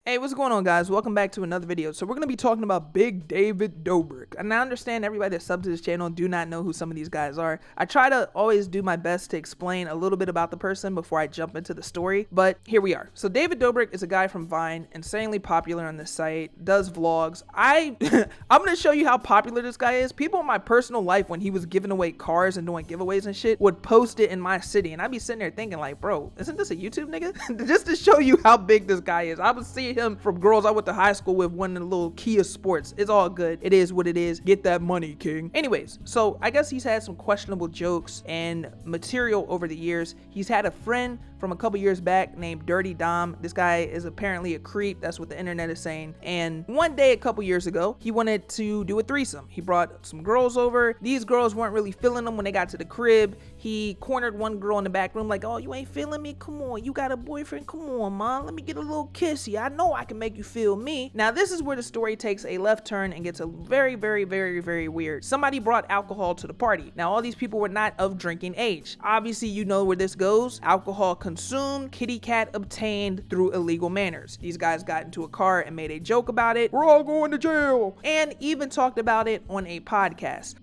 Hey, what's going on, guys? Welcome back to another video. So we're going to be talking about Big Dávid Dobrík. And I understand everybody that subs to this channel do not know who some of these guys are. I try to always do my best to explain a little bit about the person before I jump into the story, but here we are. So Dávid Dobrík is a guy from Vine, insanely popular on this site, does vlogs. I'm going to show you how popular this guy is. People in my personal life, when he was giving away cars and doing giveaways and shit, would post it in my city, and I'd be sitting there thinking like, bro, isn't this a YouTube nigga? Just to show you how big this guy is. I would see him from girls I went to high school with, one in the little Kia Sports. It's all good. It is what it is. Get that money, king. Anyways, so I guess he's had some questionable jokes and material over the years. He's had a friend from a couple years back named Dirty Dom. This guy is apparently a creep. That's what the internet is saying. And one day a couple years ago, he wanted to do a threesome. He brought some girls over. These girls weren't really feeling him when they got to the crib. He cornered one girl in the back room like, oh, you ain't feeling me? Come on, you got a boyfriend? Come on, man. Let me get a little kissy. I know I can make you feel me. Now, this is where the story takes a left turn and gets a very, very, very, very weird. Somebody brought alcohol to the party. Now, all these people were not of drinking age. Obviously, you know where this goes. Alcohol consumed, kitty cat obtained through illegal manners. These guys got into a car and made a joke about it. We're all going to jail. And even talked about it on a podcast.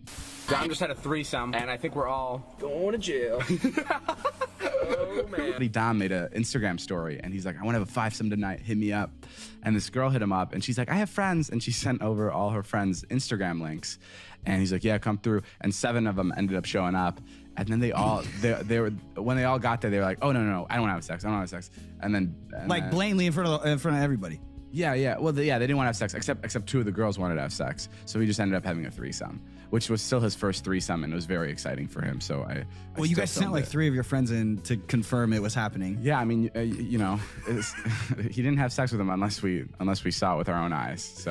Dom just had a threesome, and I think we're all going to jail. Oh, man. Dom made an Instagram story, and he's like, I want to have a fivesome tonight. Hit me up. And this girl hit him up, and she's like, I have friends. And she sent over all her friends' Instagram links. And he's like, yeah, come through. And 7 of them ended up showing up. And then they all, they were, when they all got there, they were like, oh, no, I don't want to have sex. I don't want to have sex. And then. Like blatantly in front of everybody. Yeah. Well, they didn't want to have sex, except 2 of the girls wanted to have sex. So he just ended up having a threesome, which was still his first threesome, and it was very exciting for him. So well, you guys sent like 3 of your friends in to confirm it was happening. Yeah, I mean, you know, he didn't have sex with them unless we saw it with our own eyes.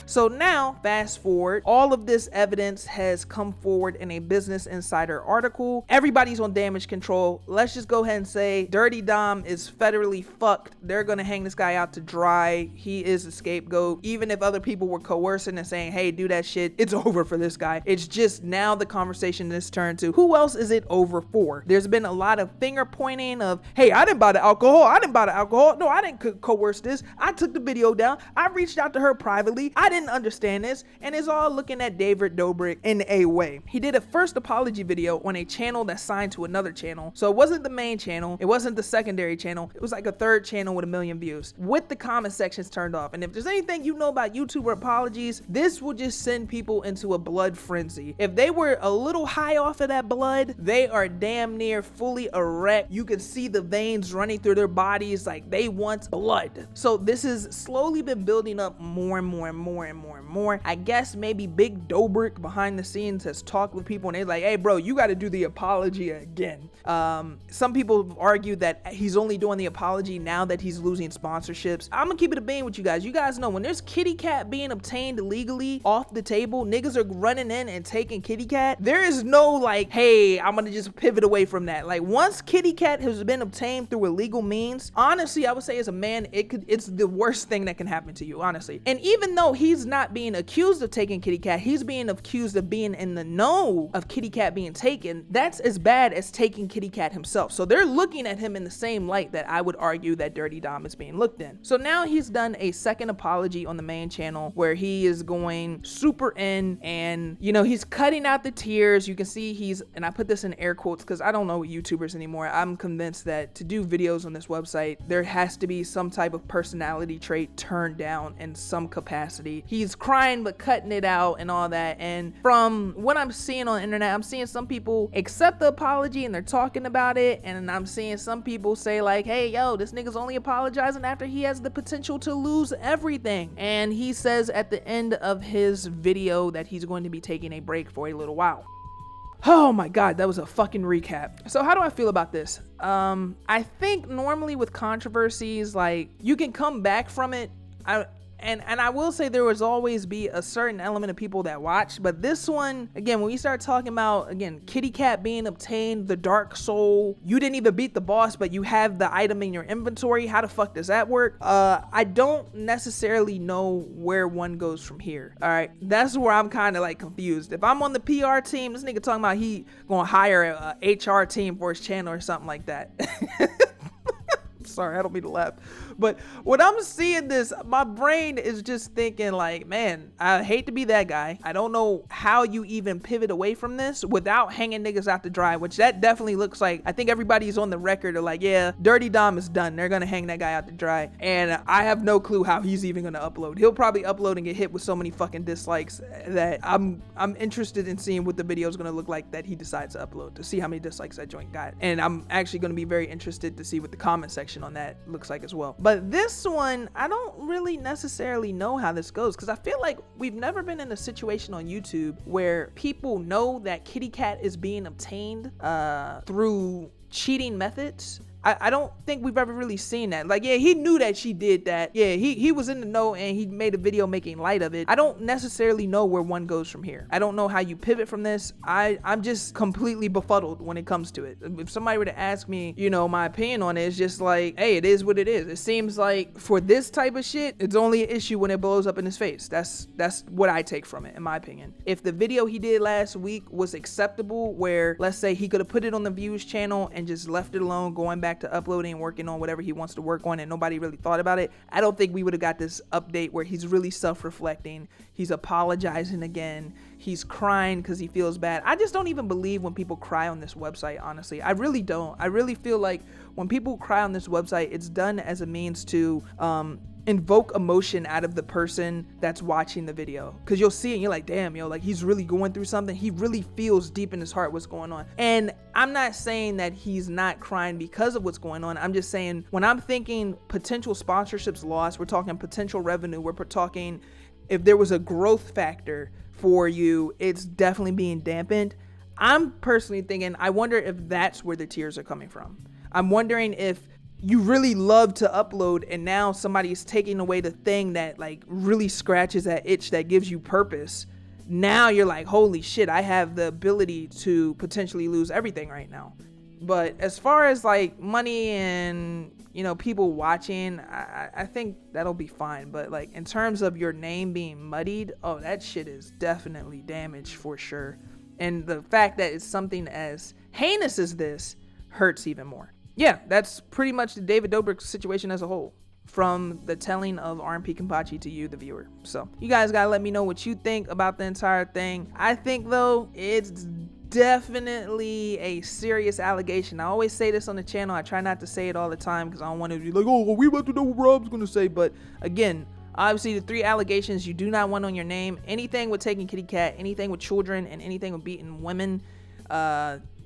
So now, fast forward, all of this evidence has come forward in a Business Insider article. Everybody's on damage control. Let's just go ahead and say Dirty Dom is federally fucked. They're gonna hang this guy out to dry. He is a scapegoat. Even if other people were coercing and saying, hey, do that shit, it's over for this guy. It's just now the conversation has turned to, who else is it over for? There's been a lot of finger pointing of, hey, I didn't buy the alcohol. I didn't buy the alcohol. No, I didn't coerce this. I took the video down. I reached out to her privately. I didn't understand this, and it's all looking at Dávid Dobrík in a way. He did a first apology video on a channel that signed to another channel, so it wasn't the main channel, it wasn't the secondary channel, it was like a third channel with 1 million views, with the comment sections turned off. And if there's anything you know about YouTuber apologies, this will just send people into a blood frenzy. If they were a little high off of that blood, they are damn near fully erect. You can see the veins running through their bodies like they want blood. So this has slowly been building up more and more and more and more and more. I guess maybe Big Dobrík behind the scenes has talked with people and they're like, hey bro, you got to do the apology again. Some people have argued that he's only doing the apology now that he's losing sponsorships. I'm gonna keep it a bean with you guys. You guys know when there's kitty cat being obtained illegally off the table, niggas are running in and taking kitty cat. There is no like, hey, I'm gonna just pivot away from that. Like once kitty cat has been obtained through illegal means, honestly, I would say as a man, it's the worst thing that can happen to you, honestly. And even though he's not being accused of taking kitty cat, he's being accused of being in the know of kitty cat being taken. That's as bad as taking kitty cat himself. So they're looking at him in the same light that I would argue that Dirty Dom is being looked in. So now he's done a second apology on the main channel where he is going super in, and you know, he's cutting out the tears. You can see he's, and I put this in air quotes because I don't know YouTubers anymore. I'm convinced that to do videos on this website, there has to be some type of personality trait turned down in some capacity. He's crying but cutting it out and all that, and from what I'm seeing on the internet, I'm seeing some people accept the apology and they're talking about it, and I'm seeing some people say like, hey yo, this nigga's only apologizing after he has the potential to lose everything. And he says at the end of his video that he's going to be taking a break for a little while. Oh my god, that was a fucking recap. So how do I feel about this? I think normally with controversies, like, you can come back from it. And I will say there was always be a certain element of people that watch, but this one, again, when we start talking about, again, kitty cat being obtained, the dark soul, you didn't even beat the boss, but you have the item in your inventory. How the fuck does that work? I don't necessarily know where one goes from here. All right, that's where I'm kind of like confused. If I'm on the PR team, this nigga talking about he gonna hire a HR team for his channel or something like that. Sorry, I don't mean to laugh. But when I'm seeing this, my brain is just thinking like, man, I hate to be that guy. I don't know how you even pivot away from this without hanging niggas out to dry, which that definitely looks like. I think everybody's on the record of like, yeah, Dirty Dom is done. They're going to hang that guy out to dry. And I have no clue how he's even going to upload. He'll probably upload and get hit with so many fucking dislikes that I'm interested in seeing what the video is going to look like that he decides to upload, to see how many dislikes that joint got. And I'm actually going to be very interested to see what the comment section on that looks like as well. But this one, I don't really necessarily know how this goes, because I feel like we've never been in a situation on YouTube where people know that kitty cat is being obtained through cheating methods. I don't think we've ever really seen that. Like, yeah, he knew that she did that. Yeah, he was in the know and he made a video making light of it. I don't necessarily know where one goes from here. I don't know how you pivot from this. I'm just completely befuddled when it comes to it. If somebody were to ask me, you know, my opinion on it, it's just like, hey, it is what it is. It seems like for this type of shit, it's only an issue when it blows up in his face. That's what I take from it, in my opinion. If the video he did last week was acceptable, where let's say he could have put it on the views channel and just left it alone, going back to uploading and working on whatever he wants to work on, and nobody really thought about it, I don't think we would have got this update where he's really self-reflecting, he's apologizing again, he's crying because he feels bad. I just don't even believe when people cry on this website, honestly. I really don't. I really feel like when people cry on this website, it's done as a means to invoke emotion out of the person that's watching the video, because you'll see it and you're like, damn, yo, like he's really going through something. He really feels deep in his heart what's going on. And I'm not saying that he's not crying because of what's going on. I'm just saying, when I'm thinking potential sponsorships lost, we're talking potential revenue, we're talking if there was a growth factor for you, it's definitely being dampened. I'm personally thinking, I wonder if that's where the tears are coming from. I'm wondering if you really love to upload and now somebody is taking away the thing that like really scratches that itch that gives you purpose. Now you're like, holy shit, I have the ability to potentially lose everything right now. But as far as like money and, you know, people watching, I think that'll be fine. But like in terms of your name being muddied, oh, that shit is definitely damaged for sure. And the fact that it's something as heinous as this hurts even more. Yeah, that's pretty much the David Dobrik situation as a whole, from the telling of RMP Kenpachi to you, the viewer. So you guys gotta let me know what you think about the entire thing. I think though it's definitely a serious allegation. I always say this on the channel. I try not to say it all the time because I don't want to be like, oh, we about to know what Rob's gonna say. But again, obviously the 3 allegations you do not want on your name: anything with taking kitty cat, anything with children, and anything with beating women.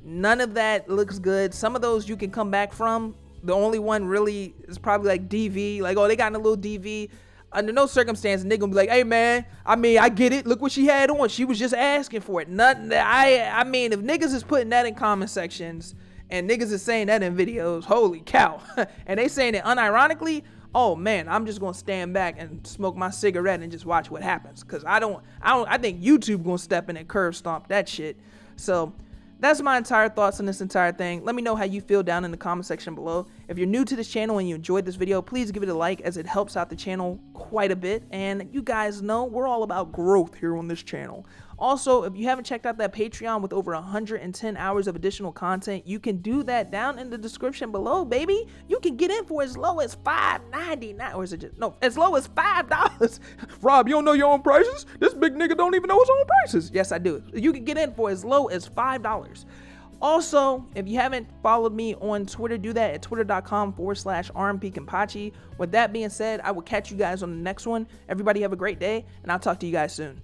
None of that looks good. Some of those you can come back from. The only one really is probably like DV. Like, oh, they got in a little DV. Under no circumstance, nigga gonna be like, hey man, I mean, I get it. Look what she had on. She was just asking for it. Nothing. I mean, if niggas is putting that in comment sections and niggas is saying that in videos, holy cow. And they saying it unironically, oh man, I'm just gonna stand back and smoke my cigarette and just watch what happens. Cause I think YouTube gonna step in and curb stomp that shit. So that's my entire thoughts on this entire thing. Let me know how you feel down in the comment section below. If you're new to this channel and you enjoyed this video, please give it a like, as it helps out the channel quite a bit. And you guys know we're all about growth here on this channel. Also, if you haven't checked out that Patreon with over 110 hours of additional content, you can do that down in the description below, baby. You can get in for as low as $5.99, or is it just, no, as low as $5. Rob, you don't know your own prices? This big nigga don't even know his own prices. Yes, I do. You can get in for as low as $5. Also, if you haven't followed me on Twitter, do that at twitter.com/RMP Kenpachi. With that being said, I will catch you guys on the next one. Everybody have a great day, and I'll talk to you guys soon.